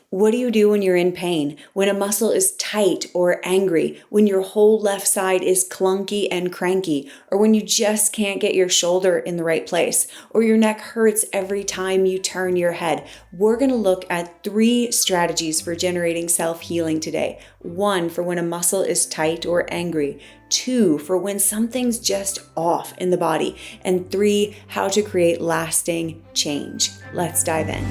What do you do when you're in pain? When a muscle is tight or angry? When your whole left side is clunky and cranky? Or when you just can't get your shoulder in the right place? Or your neck hurts every time you turn your head? We're going to look at 3 strategies for generating self-healing today. 1, for when a muscle is tight or angry. 2, for when something's just off in the body. And 3, how to create lasting change. Let's dive in.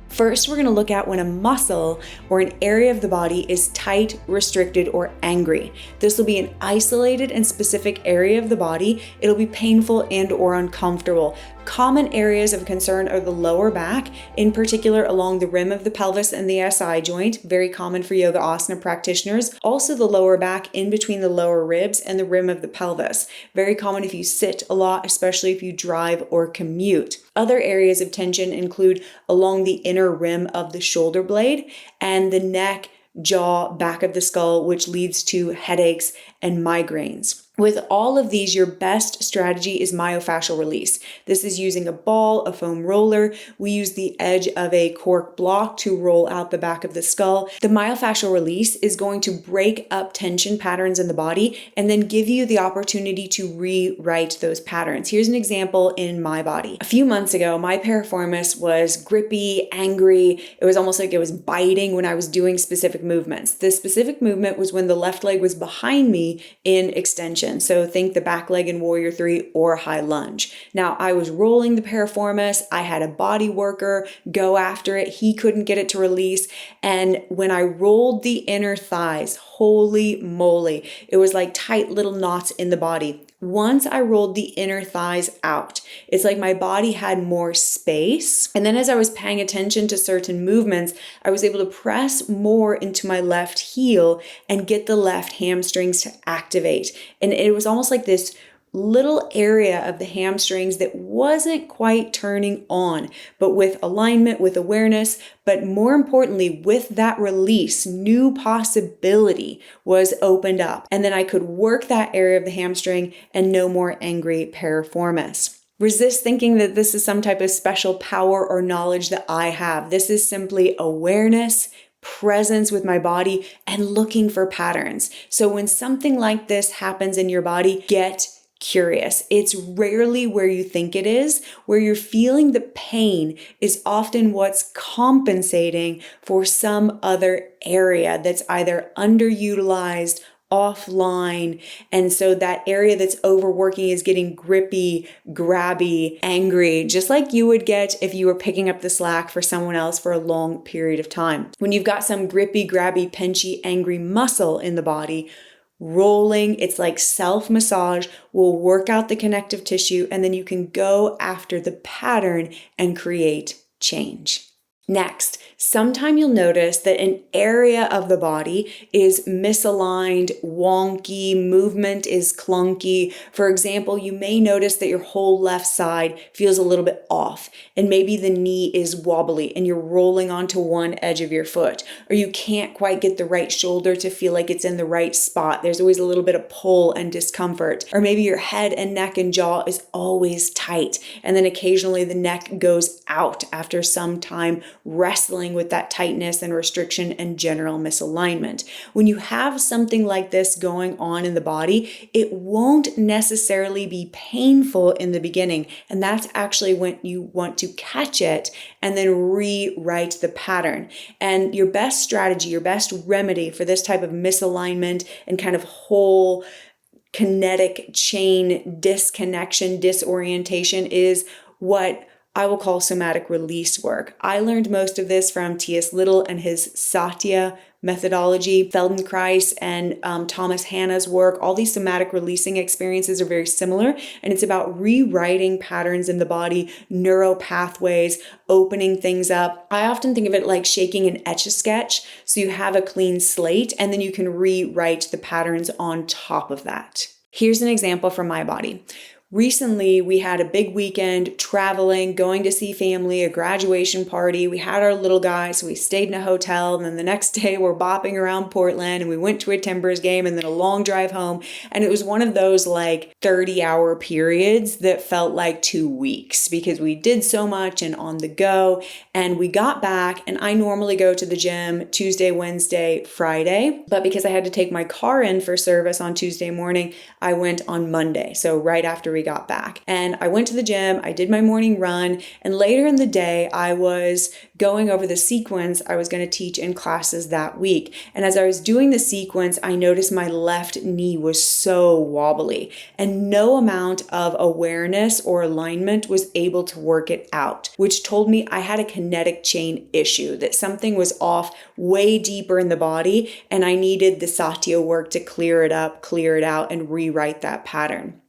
First, we're going to look at when a muscle or an area of the body is tight, restricted, or angry. This will be an isolated and specific area of the body. It'll be painful and or uncomfortable. Common areas of concern are the lower back, in particular along the rim of the pelvis and the SI joint, very common for yoga asana practitioners. Also the lower back in between the lower ribs and the rim of the pelvis. Very common if you sit a lot, especially if you drive or commute. Other areas of tension include along the inner rim of the shoulder blade and the neck, jaw, back of the skull, which leads to headaches and migraines. With all of these, your best strategy is myofascial release. This is using a ball, a foam roller. We use the edge of a cork block to roll out the back of the skull. The myofascial release is going to break up tension patterns in the body and then give you the opportunity to rewrite those patterns. Here's an example in my body. A few months ago, my piriformis was grippy, angry. It was almost like it was biting when I was doing specific movements. The specific movement was when the left leg was behind me in extension. So think the back leg in Warrior 3 or high lunge. Now I was rolling the piriformis. I had a body worker go after it. He couldn't get it to release. And when I rolled the inner thighs, holy moly, it was like tight little knots in the body. Once I rolled the inner thighs out, it's like my body had more space. And then as I was paying attention to certain movements, I was able to press more into my left heel and get the left hamstrings to activate. And it was almost like this little area of the hamstrings that wasn't quite turning on, but with alignment, with awareness, but more importantly, with that release, new possibility was opened up. And then I could work that area of the hamstring and no more angry piriformis. Resist thinking that this is some type of special power or knowledge that I have. This is simply awareness, presence with my body, and looking for patterns. So when something like this happens in your body, get curious. It's rarely where you think it is. Where you're feeling the pain is often what's compensating for some other area that's either underutilized, offline, and so that area that's overworking is getting grippy, grabby, angry, just like you would get if you were picking up the slack for someone else for a long period of time. When you've got some grippy, grabby, pinchy, angry muscle in the body, rolling, it's like self-massage, will work out the connective tissue, and then you can go after the pattern and create change. Next, sometime you'll notice that an area of the body is misaligned, wonky, movement is clunky. For example, you may notice that your whole left side feels a little bit off, and maybe the knee is wobbly and you're rolling onto one edge of your foot, or you can't quite get the right shoulder to feel like it's in the right spot. There's always a little bit of pull and discomfort. Or maybe your head and neck and jaw is always tight, and then occasionally the neck goes out after some time wrestling with that tightness and restriction and general misalignment. When you have something like this going on in the body, it won't necessarily be painful in the beginning. And that's actually when you want to catch it and then rewrite the pattern. And your best strategy, your best remedy for this type of misalignment and kind of whole kinetic chain disconnection, disorientation is what I will call somatic release work. I learned most of this from T.S. Little and his SATYA methodology, Feldenkrais and Thomas Hanna's work. All these somatic releasing experiences are very similar, and it's about rewriting patterns in the body, neural pathways, opening things up. I often think of it like shaking an Etch-a-Sketch, so you have a clean slate, and then you can rewrite the patterns on top of that. Here's an example from my body. Recently, we had a big weekend traveling, going to see family, a graduation party. We had our little guy, so we stayed in a hotel. And then the next day, we're bopping around Portland and we went to a Timbers game and then a long drive home. And it was one of those like 30-hour periods that felt like 2 weeks because we did so much and on the go. And we got back, and I normally go to the gym Tuesday, Wednesday, Friday. But because I had to take my car in for service on Tuesday morning, I went on Monday. So right after we got back. And I went to the gym, I did my morning run, and later in the day, I was going over the sequence I was going to teach in classes that week. And as I was doing the sequence, I noticed my left knee was so wobbly, and no amount of awareness or alignment was able to work it out, which told me I had a kinetic chain issue, that something was off way deeper in the body, and I needed the SATYA work to clear it up, clear it out, and rewrite that pattern.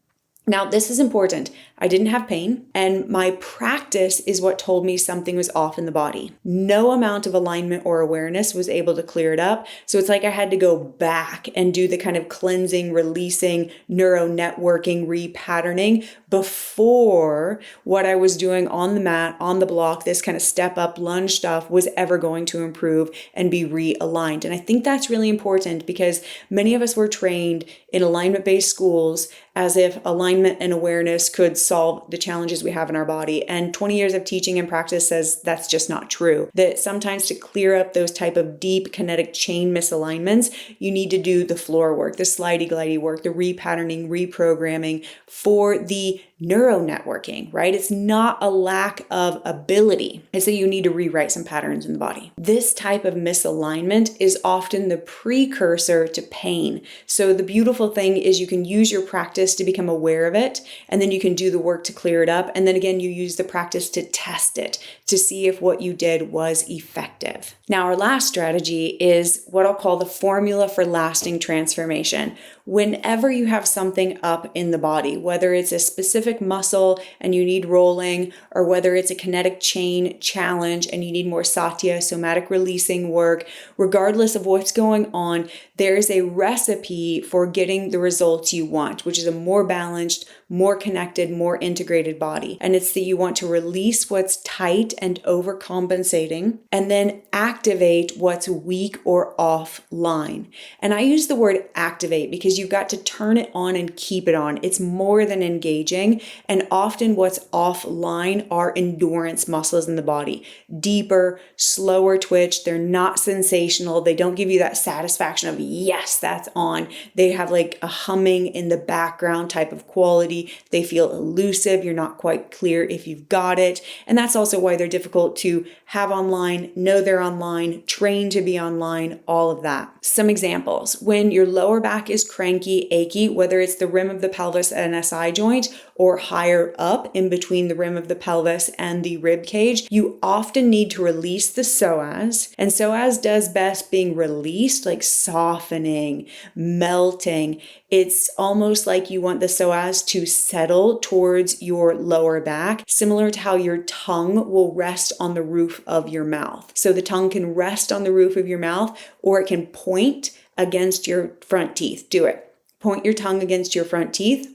Now, this is important. I didn't have pain, and my practice is what told me something was off in the body. No amount of alignment or awareness was able to clear it up. So it's like I had to go back and do the kind of cleansing, releasing, neuro networking, repatterning before what I was doing on the mat, on the block, this kind of step up lunge stuff was ever going to improve and be realigned. And I think that's really important because many of us were trained in alignment-based schools as if alignment and awareness could solve the challenges we have in our body. And 20 years of teaching and practice says that's just not true. That sometimes to clear up those type of deep kinetic chain misalignments, you need to do the floor work, the slidey-glidey work, the repatterning, reprogramming for the neuro networking, right? It's not a lack of ability. It's that you need to rewrite some patterns in the body. This type of misalignment is often the precursor to pain. So the beautiful thing is you can use your practice to become aware of it, and then you can do the work to clear it up. And then again, you use the practice to test it, to see if what you did was effective. Now, our last strategy is what I'll call the formula for lasting transformation. Whenever you have something up in the body, whether it's a specific muscle and you need rolling, or whether it's a kinetic chain challenge and you need more SATYA, somatic releasing work, regardless of what's going on, there's a recipe for getting the results you want, which is a more balanced, more connected, more integrated body. And it's that you want to release what's tight and overcompensating, and then activate what's weak or offline. And I use the word activate because you've got to turn it on and keep it on. It's more than engaging. And often what's offline are endurance muscles in the body. Deeper, slower twitch. They're not sensational. They don't give you that satisfaction of, yes, that's on. They have like a humming in the background type of quality. They feel elusive. You're not quite clear if you've got it. And that's also why they're difficult to have online, know they're online, train to be online, all of that. Some examples. When your lower back is cranky, achy, whether it's the rim of the pelvis at an SI joint or higher up in between the rim of the pelvis and the rib cage, you often need to release the psoas. And psoas does best being released, like softening, melting. It's almost like you want the psoas to settle towards your lower back, similar to how your tongue will rest on the roof of your mouth. So the tongue can rest on the roof of your mouth, or it can point against your front teeth. Do it. Point your tongue against your front teeth,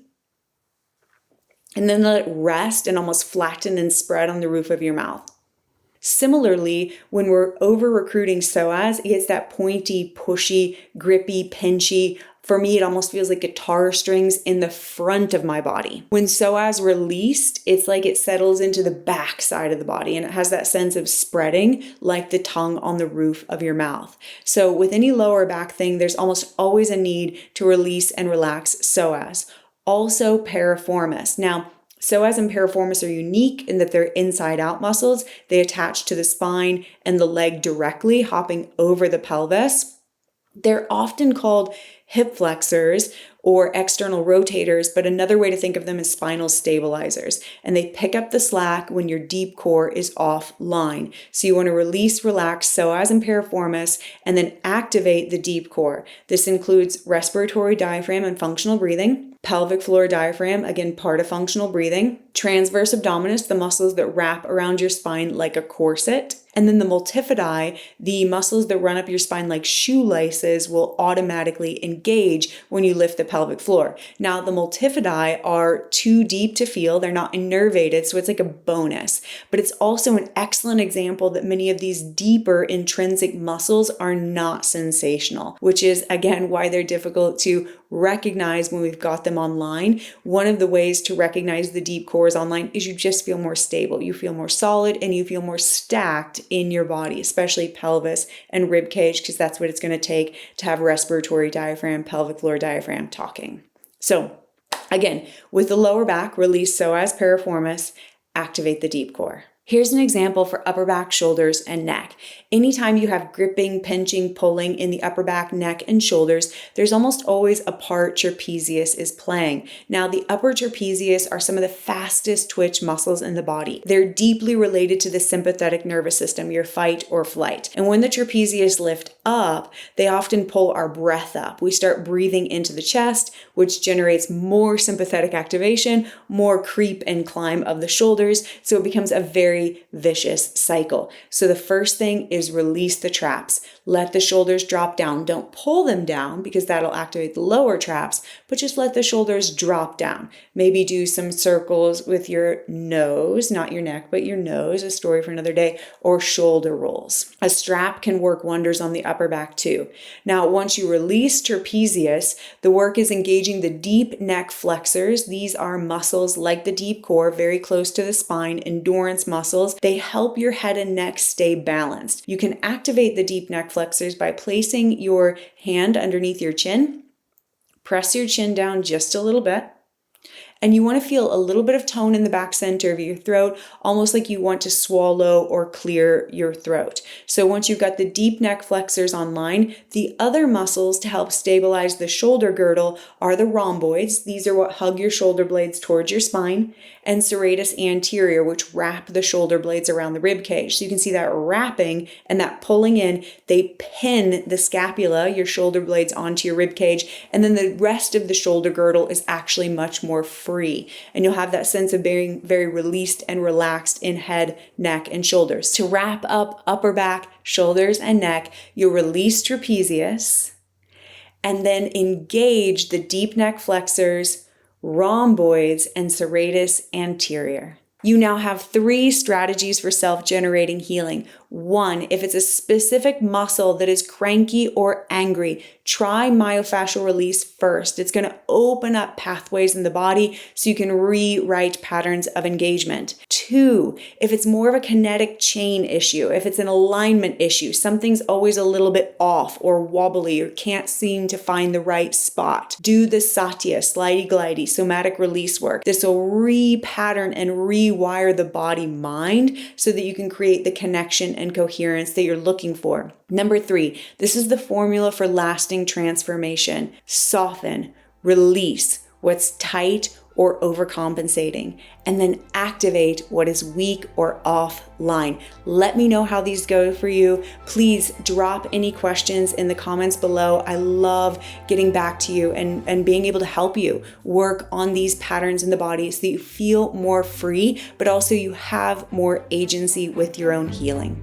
and then let it rest and almost flatten and spread on the roof of your mouth. Similarly, when we're over-recruiting psoas, it gets that pointy, pushy, grippy, pinchy. For me, it almost feels like guitar strings in the front of my body. When psoas released, it's like it settles into the back side of the body, and it has that sense of spreading like the tongue on the roof of your mouth. So with any lower back thing, there's almost always a need to release and relax psoas. Also piriformis. Now, psoas and piriformis are unique in that they're inside-out muscles. They attach to the spine and the leg directly, hopping over the pelvis. They're often called hip flexors or external rotators, but another way to think of them is spinal stabilizers. And they pick up the slack when your deep core is offline. So you want to release, relax psoas and piriformis, and then activate the deep core. This includes respiratory diaphragm and functional breathing, pelvic floor diaphragm, again, part of functional breathing, transverse abdominis, the muscles that wrap around your spine like a corset. And then the multifidi, the muscles that run up your spine like shoelaces, will automatically engage when you lift the pelvic floor. Now, the multifidi are too deep to feel. They're not innervated, so it's like a bonus. But it's also an excellent example that many of these deeper intrinsic muscles are not sensational, which is, again, why they're difficult to recognize when we've got them online. One of the ways to recognize the deep cores online is you just feel more stable. You feel more solid and you feel more stacked in your body, especially pelvis and rib cage, because that's what it's going to take to have respiratory diaphragm, pelvic floor diaphragm talking. So again, with the lower back, release psoas piriformis, activate the deep core. Here's an example for upper back, shoulders, and neck. Anytime you have gripping, pinching, pulling in the upper back, neck, and shoulders, there's almost always a part trapezius is playing. Now, the upper trapezius are some of the fastest twitch muscles in the body. They're deeply related to the sympathetic nervous system, your fight or flight. And when the trapezius lift up, they often pull our breath up. We start breathing into the chest, which generates more sympathetic activation, more creep and climb of the shoulders. So it becomes a very vicious cycle. So the first thing is release the traps. Let the shoulders drop down. Don't pull them down because that'll activate the lower traps, but just let the shoulders drop down. Maybe do some circles with your nose, not your neck, but your nose, a story for another day, or shoulder rolls. A strap can work wonders on the upper back too. Now, once you release trapezius, the work is engaging the deep neck flexors. These are muscles like the deep core, very close to the spine, endurance muscles. They help your head and neck stay balanced. You can activate the deep neck flexors by placing your hand underneath your chin. Press your chin down just a little bit. And you want to feel a little bit of tone in the back center of your throat, almost like you want to swallow or clear your throat. So once you've got the deep neck flexors online, the other muscles to help stabilize the shoulder girdle are the rhomboids. These are what hug your shoulder blades towards your spine, and serratus anterior, which wrap the shoulder blades around the rib cage. So you can see that wrapping and that pulling in, they pin the scapula, your shoulder blades, onto your rib cage, and then the rest of the shoulder girdle is actually much more free, and you'll have that sense of being very released and relaxed in head, neck, and shoulders. To wrap up upper back, shoulders, and neck, you'll release trapezius and then engage the deep neck flexors, rhomboids, and serratus anterior. You now have 3 strategies for self-generating healing. 1, if it's a specific muscle that is cranky or angry, try myofascial release first. It's going to open up pathways in the body so you can rewrite patterns of engagement. 2, if it's more of a kinetic chain issue, if it's an alignment issue, something's always a little bit off or wobbly or can't seem to find the right spot, do the SATYA, slidey-glidey, somatic release work. This will repattern and rewire the body-mind so that you can create the connection and coherence that you're looking for. Number 3, this is the formula for lasting transformation. Soften, release what's tight or overcompensating, and then activate what is weak or offline. Let me know how these go for you. Please drop any questions in the comments below. I love getting back to you and being able to help you work on these patterns in the body so that you feel more free, but also you have more agency with your own healing.